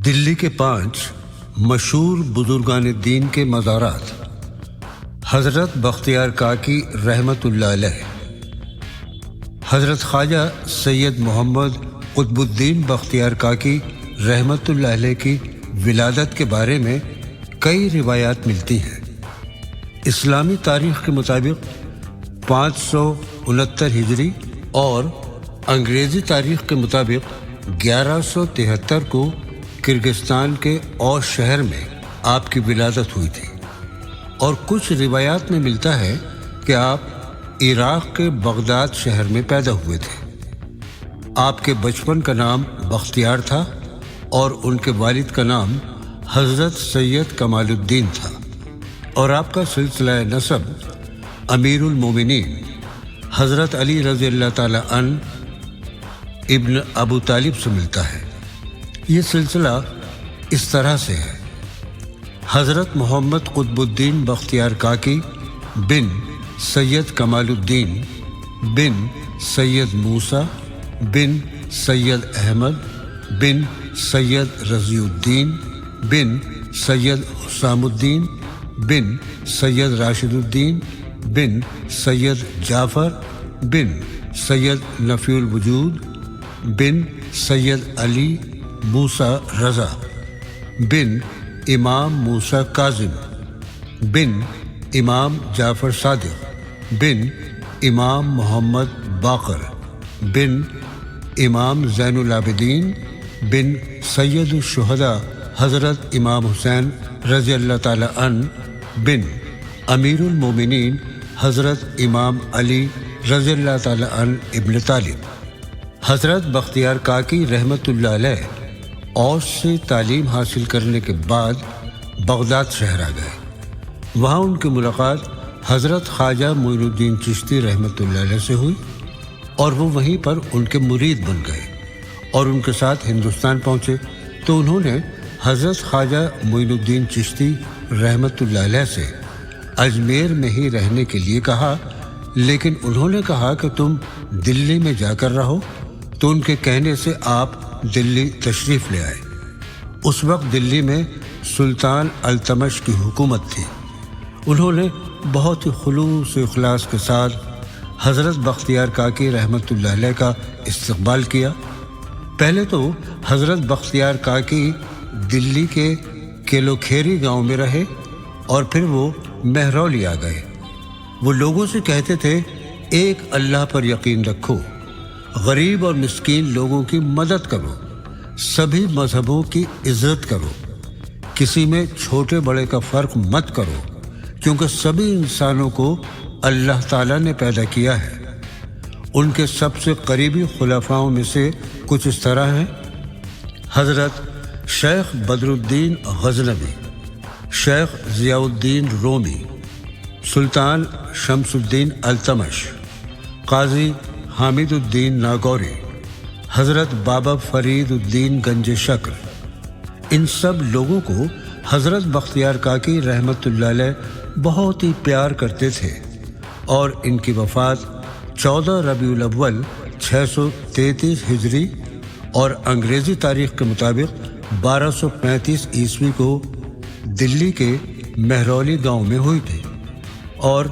دلی کے 5 مشہور بزرگان دین کے مزارات: حضرت بختیار کاکی رحمۃ اللہ علیہ، حضرت خواجہ سید محمد قطب الدین بختیار کاکی رحمۃ اللہ علیہ کی ولادت کے بارے میں کئی روایات ملتی ہیں۔ اسلامی تاریخ کے مطابق 569 ہجری اور انگریزی تاریخ کے مطابق 1173 کو کرگستان کے اوش شہر میں آپ کی ولادت ہوئی تھی، اور کچھ روایات میں ملتا ہے کہ آپ عراق کے بغداد شہر میں پیدا ہوئے تھے۔ آپ کے بچپن کا نام بختیار تھا اور ان کے والد کا نام حضرت سید کمال الدین تھا، اور آپ کا سلسلہ نسب امیر المومنین حضرت علی رضی اللہ تعالی عنہ ابن ابو طالب سے ملتا ہے۔ یہ سلسلہ اس طرح سے ہے: حضرت محمد قطب الدین بختیار کاکی بن سید کمال الدین بن سید موسیٰ بن سید احمد بن سید رضی الدین بن سید حسام الدین بن سید راشد الدین بن سید جعفر بن سید نفی الوجود بن سید علی موسیٰ رضا بن امام موسیٰ کاظم بن امام جعفر صادق بن امام محمد باقر بن امام زین العابدین بن سید الشہداء حضرت امام حسین رضی اللہ تعالی عنہ بن امیر المومنین حضرت امام علی رضی اللہ تعالی عنہ ابن طالب۔ حضرت بختیار کاکی رحمۃ اللہ علیہ اوش سے تعلیم حاصل کرنے کے بعد بغداد شہر آ گئے۔ وہاں ان کی ملاقات حضرت خواجہ معین الدین چشتی رحمۃ اللہ علیہ سے ہوئی، اور وہ وہیں پر ان کے مرید بن گئے اور ان کے ساتھ ہندوستان پہنچے تو انہوں نے حضرت خواجہ معین الدین چشتی رحمۃ اللہ علیہ سے اجمیر میں ہی رہنے کے لیے کہا، لیکن انہوں نے کہا کہ تم دلی میں جا کر رہو، تو ان کے کہنے سے آپ دلی تشریف لے آئے۔ اس وقت دلی میں سلطان التمش کی حکومت تھی۔ انہوں نے بہت ہی خلوص و اخلاص کے ساتھ حضرت بختیار کاکی رحمۃ اللہ علیہ کا استقبال کیا۔ پہلے تو حضرت بختیار کاکی دلی کے کیلوکھیری گاؤں میں رہے، اور پھر وہ مہرولی آ گئے۔ وہ لوگوں سے کہتے تھے، ایک اللہ پر یقین رکھو، غریب اور مسکین لوگوں کی مدد کرو، سبھی مذہبوں کی عزت کرو، کسی میں چھوٹے بڑے کا فرق مت کرو، کیونکہ سبھی انسانوں کو اللہ تعالیٰ نے پیدا کیا ہے۔ ان کے سب سے قریبی خلفاؤں میں سے کچھ اس طرح ہیں: حضرت شیخ بدر الدین غزنوی، شیخ ضیاء الدین رومی، سلطان شمس الدین التمش، قاضی حامد الدین ناگوری، حضرت بابا فرید الدین گنج شکر۔ ان سب لوگوں کو حضرت بختیار کاکی رحمۃ اللہ علیہ بہت ہی پیار کرتے تھے، اور ان کی وفات 14 ربیع الاول 633 ہجری اور انگریزی تاریخ کے مطابق 1235 عیسوی کو دلی کے مہرولی گاؤں میں ہوئی تھی، اور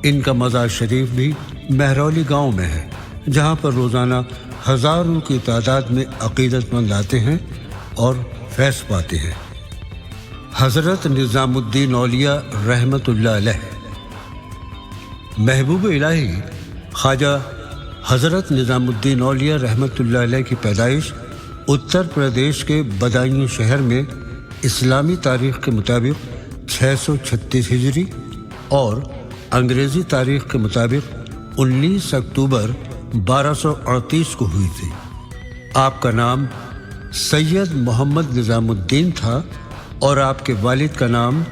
ان کا مزار شریف بھی مہرولی گاؤں میں ہے، جہاں پر روزانہ ہزاروں کی تعداد میں عقیدت مند آتے ہیں اور فیض پاتے ہیں۔ حضرت نظام الدین اولیاء رحمۃ اللہ علیہ، محبوب الہی خواجہ حضرت نظام الدین اولیاء رحمۃ اللہ علیہ کی پیدائش اتر پردیش کے بدایوں شہر میں اسلامی تاریخ کے مطابق 636 ہجری اور انگریزی تاریخ کے مطابق 19 اکتوبر 1238 کو ہوئی تھی۔ آپ کا نام سید محمد نظام الدین تھا، اور آپ کے والد کا نام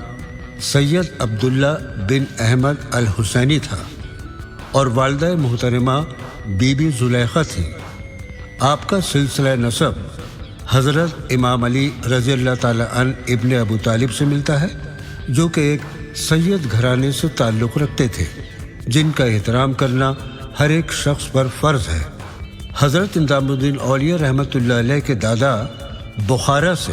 سید عبداللہ بن احمد الحسینی تھا، اور والدہ محترمہ بی بی زلیخا تھی۔ آپ کا سلسلہ نسب حضرت امام علی رضی اللہ تعالی عنہ ابن ابو طالب سے ملتا ہے، جو کہ ایک سید گھرانے سے تعلق رکھتے تھے، جن کا احترام کرنا ہر ایک شخص پر فرض ہے۔ حضرت نظام الدین اولیاء رحمۃ اللہ علیہ کے دادا بخارا سے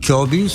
24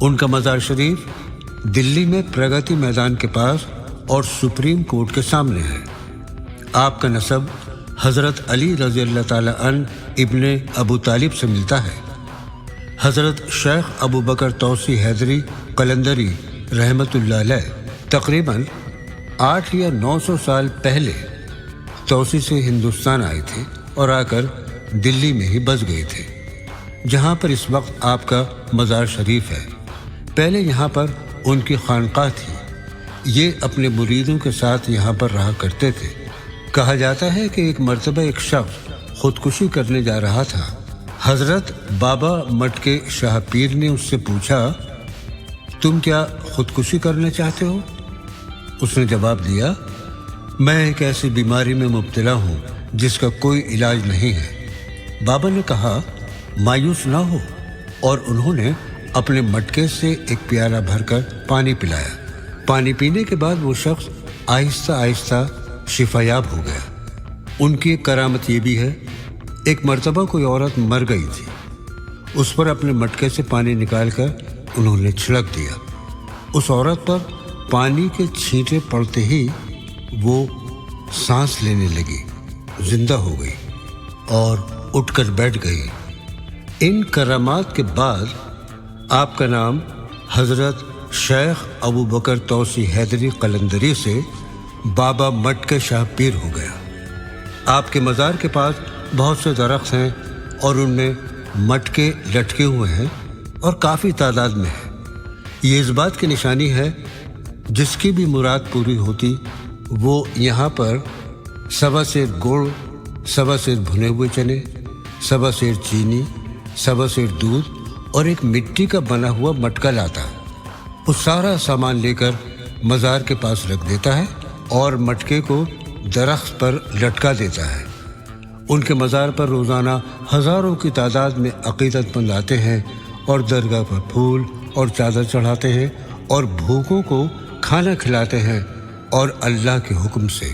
ان کا مزار شریف دلی میں پرگتی میدان کے پاس اور سپریم کورٹ کے سامنے ہے۔ آپ کا نسب حضرت علی رضی اللہ تعالی عنہ ابن ابو طالب سے ملتا ہے۔ حضرت شیخ ابو بکر توسی حیدری قلندری رحمۃ اللہ علیہ تقریباً 800 یا 900 سال پہلے توسی سے ہندوستان آئے تھے اور آ کر دلی میں ہی بس گئے تھے، جہاں پر اس وقت آپ کا مزار شریف ہے۔ پہلے یہاں پر ان کی خانقاہ تھی۔ یہ اپنے مریدوں کے ساتھ یہاں پر رہا کرتے تھے۔ کہا جاتا ہے کہ ایک مرتبہ ایک شخص خودکشی کرنے جا رہا تھا۔ حضرت بابا مٹکے شاہ پیر نے اس سے پوچھا، تم کیا خودکشی کرنا چاہتے ہو؟ اس نے جواب دیا، میں ایک ایسی بیماری میں مبتلا ہوں جس کا کوئی علاج نہیں ہے۔ بابا نے کہا، مایوس نہ ہو، اور انہوں نے اپنے مٹکے سے ایک پیالہ بھر کر پانی پلایا۔ پانی پینے کے بعد وہ شخص آہستہ آہستہ شفا یاب ہو گیا۔ ان کی ایک کرامت یہ بھی ہے، ایک مرتبہ کوئی عورت مر گئی تھی، اس پر اپنے مٹکے سے پانی نکال کر انہوں نے چھڑک دیا۔ اس عورت پر پانی کے چھینٹے پڑتے ہی وہ سانس لینے لگی، زندہ ہو گئی اور اٹھ کر بیٹھ گئی۔ ان کرامات کے بعد آپ کا نام حضرت شیخ ابو بکر توسی حیدری قلندری سے بابا مٹکے شاہ پیر ہو گیا۔ آپ کے مزار کے پاس بہت سے درخت ہیں اور ان میں مٹکے لٹکے ہوئے ہیں اور کافی تعداد میں ہیں۔ یہ اس بات کی نشانی ہے جس کی بھی مراد پوری ہوتی وہ یہاں پر 1.25 سیر گڑ، 1.25 سیر بھنے ہوئے چنے، 1.25 سیر چینی، 1.25 سیر دودھ اور ایک مٹی کا بنا ہوا مٹکا لاتا ہے۔ وہ سارا سامان لے کر مزار کے پاس رکھ دیتا ہے اور مٹکے کو درخت پر لٹکا دیتا ہے۔ ان کے مزار پر روزانہ ہزاروں کی تعداد میں عقیدت مند آتے ہیں اور درگاہ پر پھول اور چادر چڑھاتے ہیں اور بھوکوں کو کھانا کھلاتے ہیں اور اللہ کے حکم سے